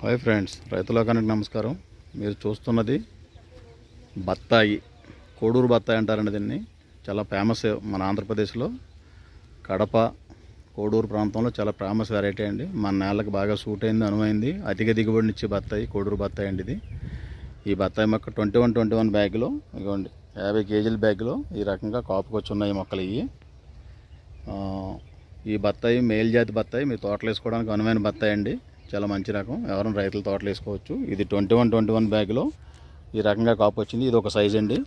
Hi friends, రైతు లోకానికి నమస్కారం. మీరు చూస్తున్నది బత్తాయి, కోడూరు బత్తాయి అంటారండి. దీన్ని చాలా ఫేమస్ మన ఆంధ్రప్రదేశ్లో కడప కోడూరు ప్రాంతంలో చాలా ఫేమస్ వెరైటీ అండి. మన నేలకు బాగా సూట్ అయింది, అనువైంది, అధిక దిగుబడినిచ్చే బత్తాయి కోడూరు బత్తాయి అండి. ఇది ఈ బత్తాయి మొక్క 21 బ్యాగులో, ఇదిగోండి 50 కేజీల బ్యాగులో ఈ రకంగా కాపుకొచ్చి ఉన్నాయి మొక్కలు. ఈ బత్తాయి మేల్ జాతి బత్తాయి, మీ తోటలు వేసుకోవడానికి అనువైన బత్తాయి అండి. చాలా మంచి రకం, ఎవరైనా రైతులు తోటలు వేసుకోవచ్చు. ఇది 21 బ్యాగులో ఈ రకంగా కాపు వచ్చింది. ఇది ఒక సైజ్ అండి.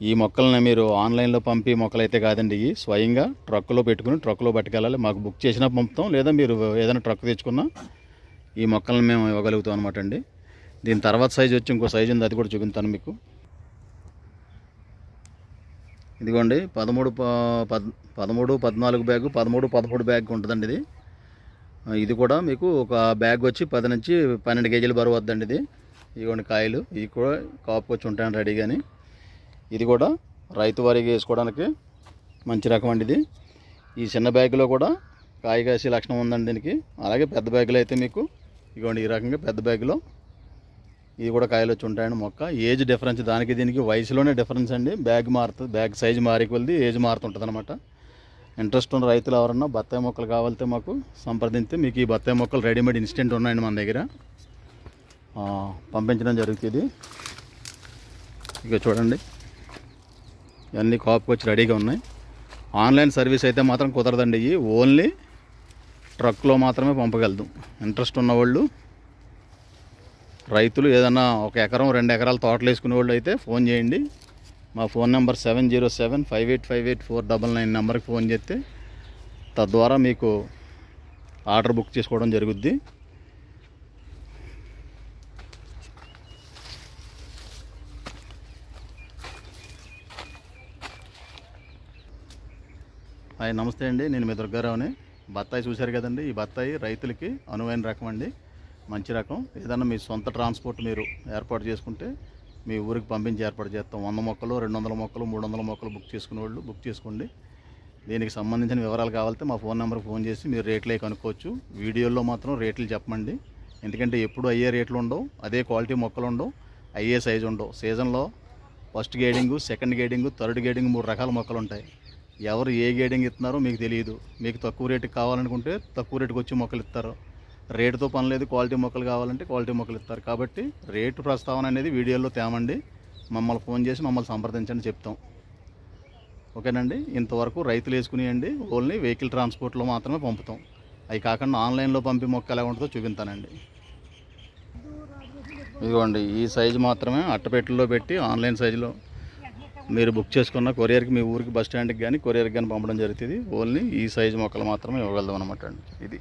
ఈ మొక్కలను మీరు ఆన్లైన్లో పంపి మొక్కలు అయితే కాదండి, ఇవి స్వయంగా ట్రక్కులో పెట్టుకుని ట్రక్కులో పట్టుకెళ్ళాలి. మాకు బుక్ చేసినా పంపుతాం, లేదా మీరు ఏదైనా ట్రక్ తెచ్చుకున్నా ఈ మొక్కలను మేము ఇవ్వగలుగుతాం అనమాట అండి. దీని తర్వాత సైజు వచ్చి ఇంకో సైజు ఉంది, అది కూడా చూపిస్తాను మీకు. ఇదిగోండి 13, 14 బ్యాగు, 13 బ్యాగ్ ఉంటుందండి. ఇది కూడా మీకు ఒక బ్యాగ్ వచ్చి 10 నుంచి 12 కేజీలు బరువు వద్దండి. ఇది ఇదిగోండి కాయలు, ఇవి కూడా కాపుకి వచ్చి ఉంటాయండి రెడీగాని. ఇది కూడా రైతు వారికి వేసుకోవడానికి మంచి రకం అండి. ఇది ఈ చిన్న బ్యాగులో కూడా కాయ కాసే లక్షణం ఉందండి దీనికి. అలాగే పెద్ద బ్యాగులో అయితే మీకు ఇదిగోండి ఈ రకంగా పెద్ద బ్యాగులో ఇది కూడా కాయలు వచ్చి ఉంటాయండి. మొక్క ఏజ్ డిఫరెన్స్ దానికి దీనికి వయసులోనే డిఫరెన్స్ అండి. బ్యాగ్ మారుతుంది, బ్యాగ్ సైజు మారి కొలిది ఏజ్ మారుతుంటుంది అనమాట. ఇంట్రెస్ట్ ఉన్న రైతులు ఎవరన్నా బత్తాయి మొక్కలు కావాలితే మాకు సంప్రదించితే మీకు ఈ బత్తాయి మొక్కలు రెడీమేడ్ ఇన్స్టెంట్ ఉన్నాయండి మన దగ్గర, పంపించడం జరుగుతుంది. ఇక చూడండి ఇవన్నీ కాపుకి వచ్చి రెడీగా ఉన్నాయి. ఆన్లైన్ సర్వీస్ అయితే మాత్రం కుదరదండి. ఇవి ఓన్లీ ట్రక్లో మాత్రమే పంపగలదు. ఇంట్రెస్ట్ ఉన్నవాళ్ళు రైతులు ఏదన్నా 1 ఎకరం 2 ఎకరాలు తోటలు వేసుకునే వాళ్ళు అయితే ఫోన్ చేయండి. మా ఫోన్ నెంబర్ 7075858499 నెంబర్కి ఫోన్ చేస్తే తద్వారా మీకు ఆర్డర్ బుక్ చేసుకోవడం జరుగుద్ది. హాయ్, నమస్తే అండి. నేను మీ దుర్గారావుని. బత్తాయి చూశారు కదండి. ఈ బత్తాయి రైతులకి అనువైన రకం అండి, మంచి రకం. ఏదన్నా మీ సొంత ట్రాన్స్పోర్ట్ మీరు ఏర్పాటు చేసుకుంటే మీ ఊరికి పంపించి ఏర్పాటు చేస్తాం. 100 మొక్కలు 200 మొక్కలు 300 మొక్కలు బుక్ చేసుకునే వాళ్ళు బుక్ చేసుకోండి. దీనికి సంబంధించిన వివరాలు కావాలంటే మా ఫోన్ నెంబర్కి ఫోన్ చేసి మీరు రేట్లే కనుక్కోవచ్చు. వీడియోలో మాత్రం రేట్లు చెప్పమండి, ఎందుకంటే ఎప్పుడు అయ్యే రేట్లు ఉండవు, అదే క్వాలిటీ మొక్కలు ఉండవు, అయ్యే సైజు ఉండవు. సీజన్లో ఫస్ట్ గేడింగు, సెకండ్ గేడింగు, థర్డ్ గేడింగ్ 3 రకాల మొక్కలు ఉంటాయి. ఎవరు ఏ గేడింగ్ ఇస్తున్నారో మీకు తెలియదు. మీకు తక్కువ రేటుకి కావాలనుకుంటే తక్కువ రేటుకి వచ్చి మొక్కలు ఇస్తారు. రేటుతో పని లేదు, క్వాలిటీ మొక్కలు కావాలంటే క్వాలిటీ మొక్కలు ఇస్తారు. కాబట్టి రేటు ప్రస్తావన అనేది వీడియోలో తేమండి. మమ్మల్ని ఫోన్ చేసి మమ్మల్ని సంప్రదించండి, చెప్తాం. ఓకేనండి. ఇంతవరకు రైతులు వేసుకునేయండి ఓన్లీ వెహికల్ ట్రాన్స్పోర్ట్లో మాత్రమే పంపుతాం. అవి కాకుండా ఆన్లైన్లో పంపి మొక్క ఎలా ఉంటుందో చూపిస్తానండి. ఇదిగోండి ఈ సైజు మాత్రమే అట్టపెట్టెల్లో పెట్టి ఆన్లైన్ సైజులో మీరు బుక్ చేసుకున్న కొరియర్కి మీ ఊరికి బస్ స్టాండ్కి కానీ కొరియర్కి కానీ పంపడం జరుగుతుంది. ఓన్లీ ఈ సైజు మొక్కలు మాత్రమే ఇవ్వగలదాం అనమాట అండి. ఇది